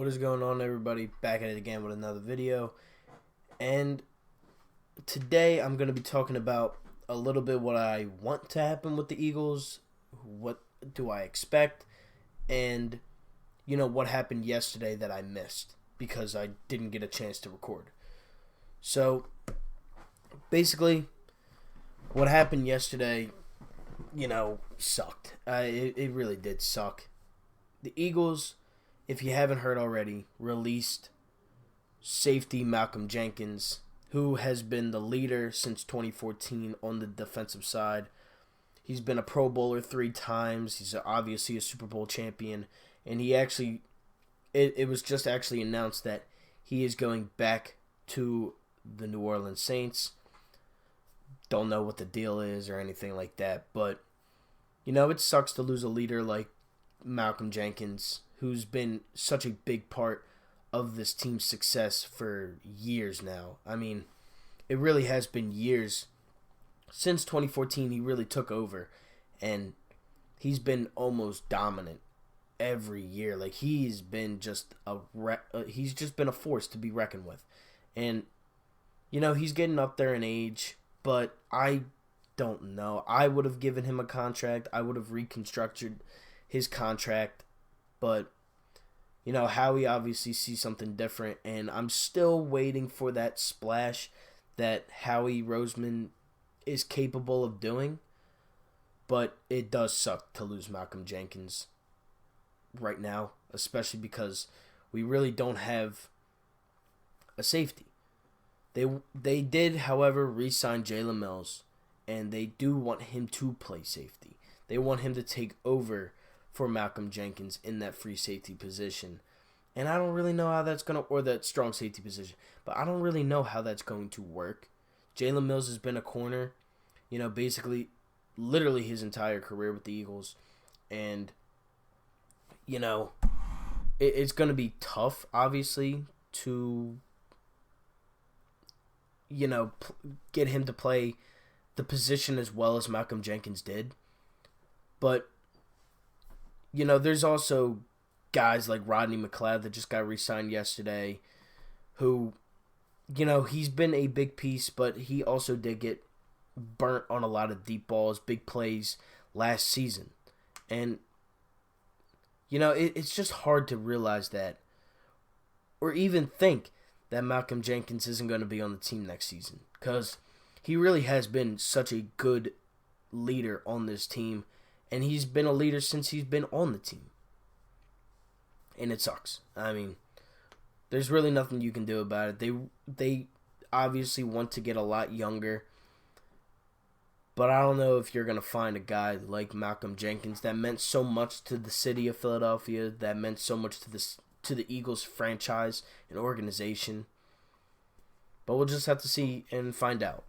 What is going on, everybody? Back at it again with another video. And today I'm going to be talking about a little bit what I want to happen with the Eagles, what do I expect, and what happened yesterday that I missed because I didn't get a chance to record. So basically what happened yesterday, sucked. It really did suck. The Eagles, if you haven't heard already, released safety Malcolm Jenkins, who has been the leader since 2014 on the defensive side. He's been a Pro Bowler 3 times. He's obviously a Super Bowl champion. And it was just actually announced that he is going back to the New Orleans Saints. Don't know what the deal is or anything like that. But, it sucks to lose a leader like Malcolm Jenkins, who's been such a big part of this team's success for years now. I mean, it really has been years. Since 2014, he really took over, and he's been almost dominant every year. Like, he's been just he's just been a force to be reckoned with. And, he's getting up there in age, but I don't know. I would have given him a contract. I would have reconstructed his contract, but Howie obviously sees something different, and I'm still waiting for that splash that Howie Roseman is capable of doing. But it does suck to lose Malcolm Jenkins right now, especially because we really don't have a safety. They did, however, re-sign Jalen Mills, and they do want him to play safety. They want him to take over for Malcolm Jenkins in that free safety position. And I don't really know how that's going to, or that strong safety position, but I don't really know how that's going to work. Jalen Mills has been a corner, basically, literally his entire career with the Eagles. And, it's going to be tough, obviously, to, get him to play the position as well as Malcolm Jenkins did. But there's also guys like Rodney Mcleod that just got re-signed yesterday who, he's been a big piece, but he also did get burnt on a lot of deep balls, big plays last season. And, it's just hard to realize that or even think that Malcolm Jenkins isn't going to be on the team next season because he really has been such a good leader on this team. And he's been a leader since he's been on the team. And it sucks. I mean, there's really nothing you can do about it. They obviously want to get a lot younger. But I don't know if you're going to find a guy like Malcolm Jenkins that meant so much to the city of Philadelphia, that meant so much to the Eagles franchise and organization. But we'll just have to see and find out.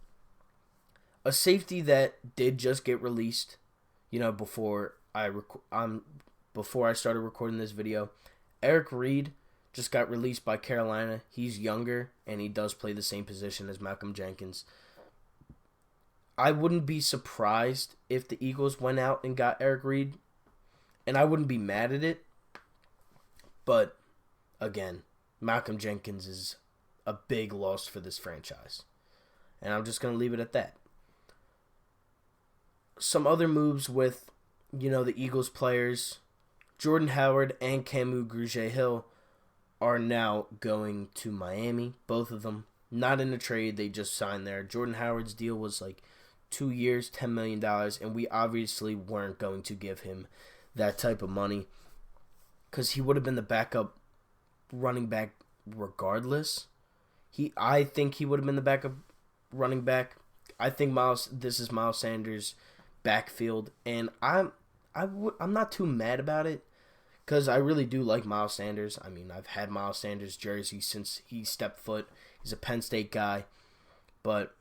A safety that did just get released, before I started recording this video, Reid just got released by Carolina. He's younger, and he does play the same position as Malcolm Jenkins. I wouldn't be surprised if the Eagles went out and got Reid, and I wouldn't be mad at it. But, again, Malcolm Jenkins is a big loss for this franchise. And I'm just going to leave it at that. Some other moves with, the Eagles players, Jordan Howard and Camus Grugier-Hill are now going to Miami. Both of them, not in a trade, they just signed there. Jordan Howard's deal was like 2 years, $10 million, and we obviously weren't going to give him that type of money because he would have been the backup running back regardless. I think he would have been the backup running back. I think this is Miles Sanders' backfield, and I'm not too mad about it because I really do like Miles Sanders. I mean, I've had Miles Sanders' jersey since he stepped foot. He's a Penn State guy, but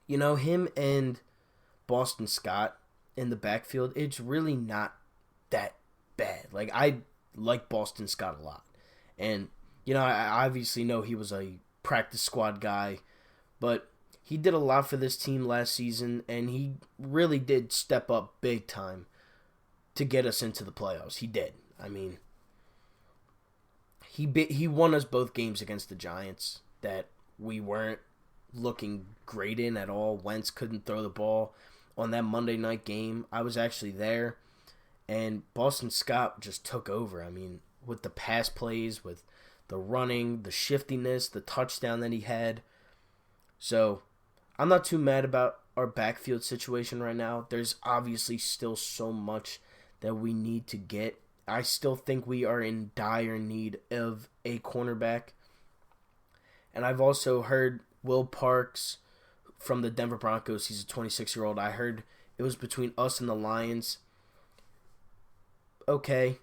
him and Boston Scott in the backfield, it's really not that bad. Like, I like Boston Scott a lot, and I obviously know he was a practice squad guy, but he did a lot for this team last season, and he really did step up big time to get us into the playoffs. He did. I mean, he won us both games against the Giants that we weren't looking great in at all. Wentz couldn't throw the ball. On that Monday night game, I was actually there, and Boston Scott just took over. I mean, with the pass plays, with the running, the shiftiness, the touchdown that he had. So, I'm not too mad about our backfield situation right now. There's obviously still so much that we need to get. I still think we are in dire need of a cornerback. And I've also heard Will Parks from the Denver Broncos. He's a 26-year-old. I heard it was between us and the Lions. Okay.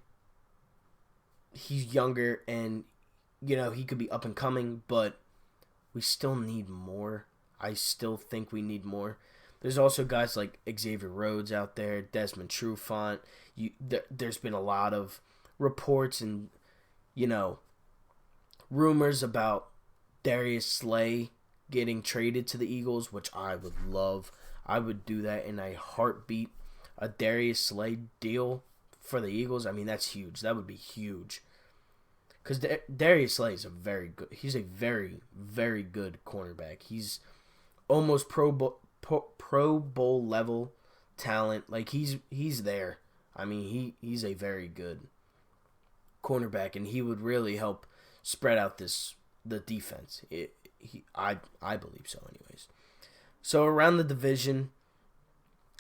He's younger and, he could be up and coming, but we still need more. I still think we need more. There's also guys like Xavier Rhodes out there, Desmond Trufant. There's been a lot of reports and, rumors about Darius Slay getting traded to the Eagles, which I would love. I would do that in a heartbeat. A Darius Slay deal for the Eagles, I mean, that's huge. That would be huge. Because Darius Slay is he's a very, very good cornerback. He's almost Pro Bowl level talent. Like, he's there. I mean, he's a very good cornerback, and he would really help spread out the defense. I believe so anyways. So around the division,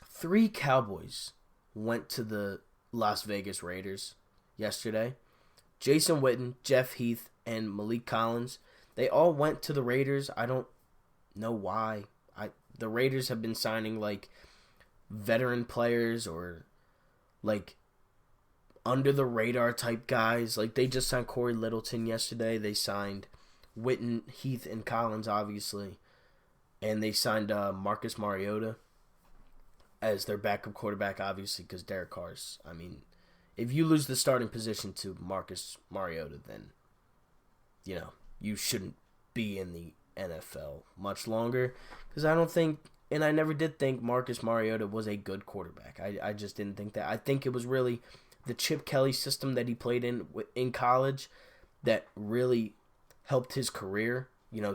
3 Cowboys went to the Las Vegas Raiders yesterday. Jason Witten, Jeff Heath, and Malik Collins, they all went to the Raiders. I don't know why. The Raiders have been signing like veteran players or like under the radar type guys. Like they just signed Corey Littleton yesterday. They signed Witten, Heath, and Collins, obviously. And they signed Marcus Mariota as their backup quarterback, obviously, because Derek Carr's. I mean, if you lose the starting position to Marcus Mariota, then, you shouldn't be in the NFL much longer. Because I don't think, and I never did think Marcus Mariota was a good quarterback. I just didn't think that. I think it was really the Chip Kelly system that he played in college that really helped his career,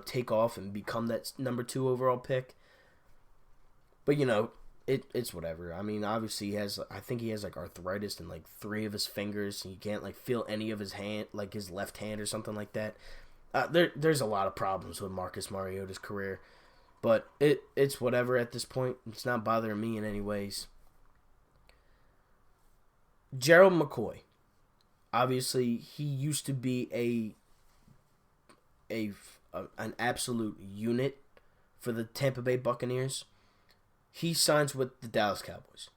take off and become that number 2 overall pick. But, it's whatever. I mean, obviously I think he has like arthritis in like 3 of his fingers. He can't like feel any of his hand, like his left hand or something like that. There's a lot of problems with Marcus Mariota's career, but it's whatever at this point. It's not bothering me in any ways. Gerald McCoy, obviously he used to be an absolute unit for the Tampa Bay Buccaneers. He signs with the Dallas Cowboys.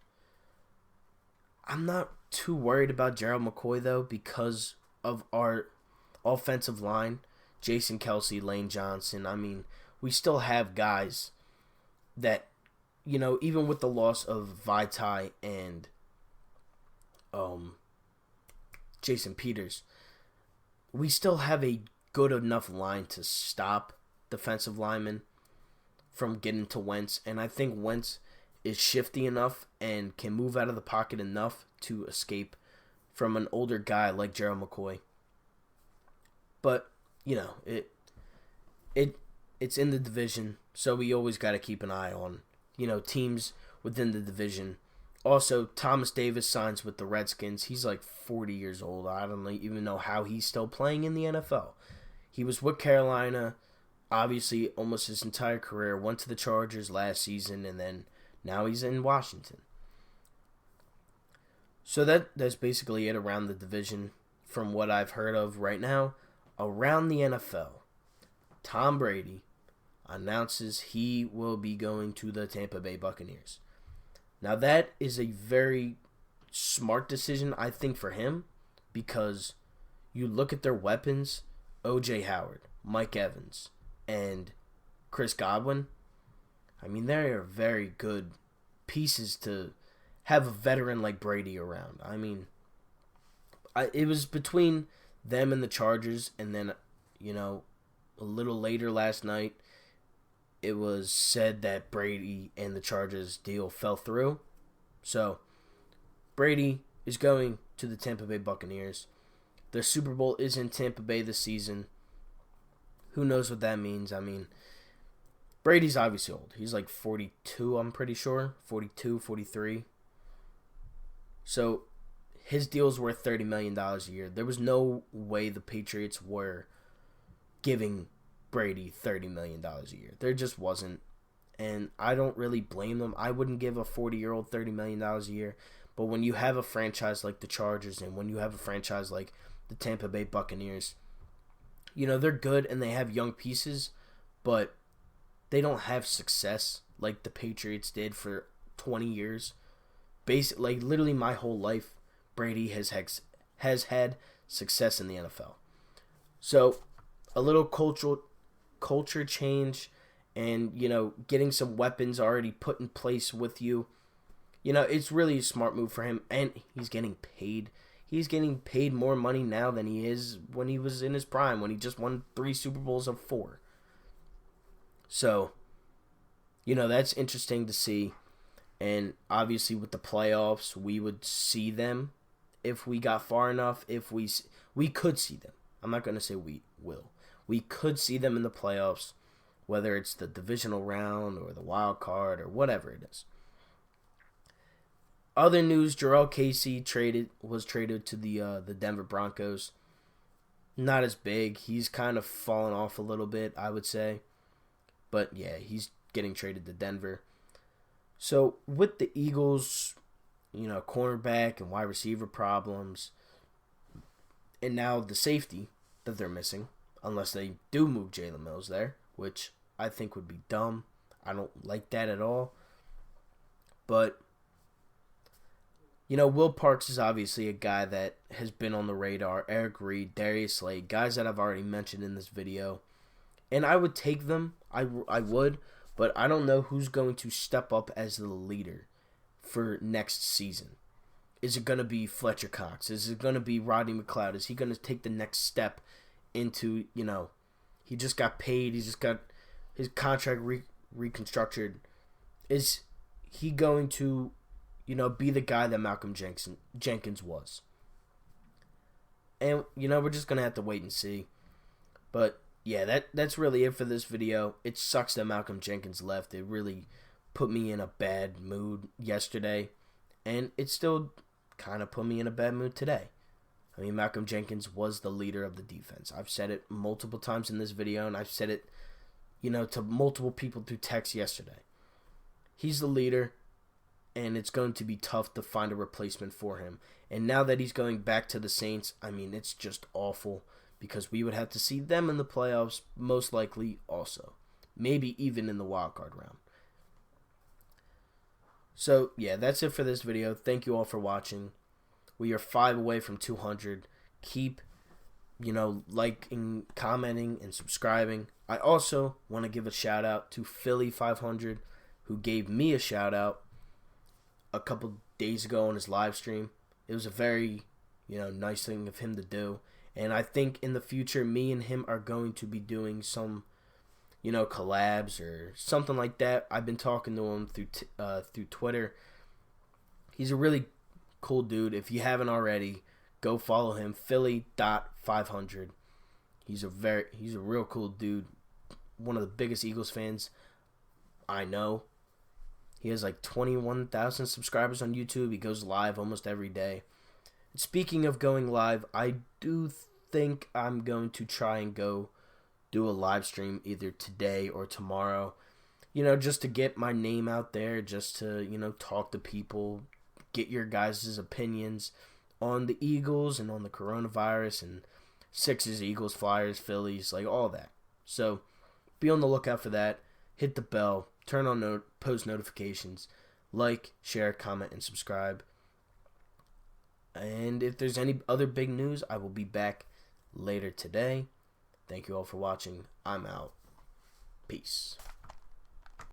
I'm not too worried about Gerald McCoy, though, because of our offensive line. Jason Kelsey, Lane Johnson. I mean, we still have guys that, even with the loss of Vitae and Jason Peters, we still have a good enough line to stop defensive linemen from getting to Wentz, and I think Wentz is shifty enough and can move out of the pocket enough to escape from an older guy like Gerald McCoy. But, it's in the division, so we always got to keep an eye on, teams within the division. Also, Thomas Davis signs with the Redskins. He's like 40 years old. I don't even know how he's still playing in the NFL. He was with Carolina, obviously, almost his entire career. Went to the Chargers last season, and then now he's in Washington. So that's basically it around the division from what I've heard of right now. Around the NFL, Tom Brady announces he will be going to the Tampa Bay Buccaneers. Now, that is a very smart decision, I think, for him, because you look at their weapons, O.J. Howard, Mike Evans, and Chris Godwin. I mean, they are very good pieces to have a veteran like Brady around. I mean, it was between them and the Chargers, and then, a little later last night, it was said that Brady and the Chargers deal fell through. So, Brady is going to the Tampa Bay Buccaneers. The Super Bowl is in Tampa Bay this season. Who knows what that means? I mean, Brady's obviously old. He's like 42, I'm pretty sure. 42, 43. So his deal's worth $30 million a year. There was no way the Patriots were giving Brady $30 million a year. There just wasn't. And I don't really blame them. I wouldn't give a 40-year-old $30 million a year. But when you have a franchise like the Chargers and when you have a franchise like the Tampa Bay Buccaneers, you know, they're good and they have young pieces, but they don't have success like the Patriots did for 20 years. Basically, like literally my whole life, Brady has had success in the NFL. So a little culture change and, you know, getting some weapons already put in place with you, you know, it's really a smart move for him. And he's getting paid. He's getting paid more money now than he is when he was in his prime, when he just won 3 Super Bowls of 4. So, you know, that's interesting to see. And obviously with the playoffs, we would see them if we got far enough. If we could see them. I'm not going to say we will. We could see them in the playoffs, whether it's the divisional round or the wild card or whatever it is. Other news, Gerald Casey was traded to the Denver Broncos. Not as big. He's kind of fallen off a little bit, I would say. But yeah, he's getting traded to Denver. So with the Eagles, you know, cornerback and wide receiver problems, and now the safety that they're missing, unless they do move Jalen Mills there, which I think would be dumb. I don't like that at all. But you know, Will Parks is obviously a guy that has been on the radar. Eric Reid, Darius Slay, guys that I've already mentioned in this video. And I would take them. I would. But I don't know who's going to step up as the leader for next season. Is it going to be Fletcher Cox? Is it going to be Rodney McLeod? Is he going to take the next step into, you know, he just got paid. He just got his contract reconstructed. Is he going to, you know, be the guy that Malcolm Jenkins was? And, you know, we're just going to have to wait and see. But, yeah, that's really it for this video. It sucks that Malcolm Jenkins left. It really put me in a bad mood yesterday. And it still kind of put me in a bad mood today. I mean, Malcolm Jenkins was the leader of the defense. I've said it multiple times in this video, and I've said it, you know, to multiple people through text yesterday. He's the leader, and it's going to be tough to find a replacement for him. And now that he's going back to the Saints, I mean, it's just awful because we would have to see them in the playoffs, most likely also. Maybe even in the wild card round. So, yeah, that's it for this video. Thank you all for watching. We are 5 away from 200. Keep, you know, liking, commenting, and subscribing. I also want to give a shout out to Philly 500, who gave me a shout out a couple days ago on his live stream. It was a very, you know, nice thing of him to do. And I think in the future, me and him are going to be doing some, you know, collabs or something like that. I've been talking to him through Twitter. He's a really cool dude. If you haven't already, go follow him, Philly.500. He's a real cool dude. One of the biggest Eagles fans I know. He has like 21,000 subscribers on YouTube. He goes live almost every day. Speaking of going live, I do think I'm going to try and go do a live stream either today or tomorrow. You know, just to get my name out there, just to, you know, talk to people, get your guys' opinions on the Eagles and on the coronavirus and Sixers, Eagles, Flyers, Phillies, like all that. So be on the lookout for that. Hit the bell, turn on post notifications, like, share, comment, and subscribe. And if there's any other big news, I will be back later today. Thank you all for watching. I'm out. Peace.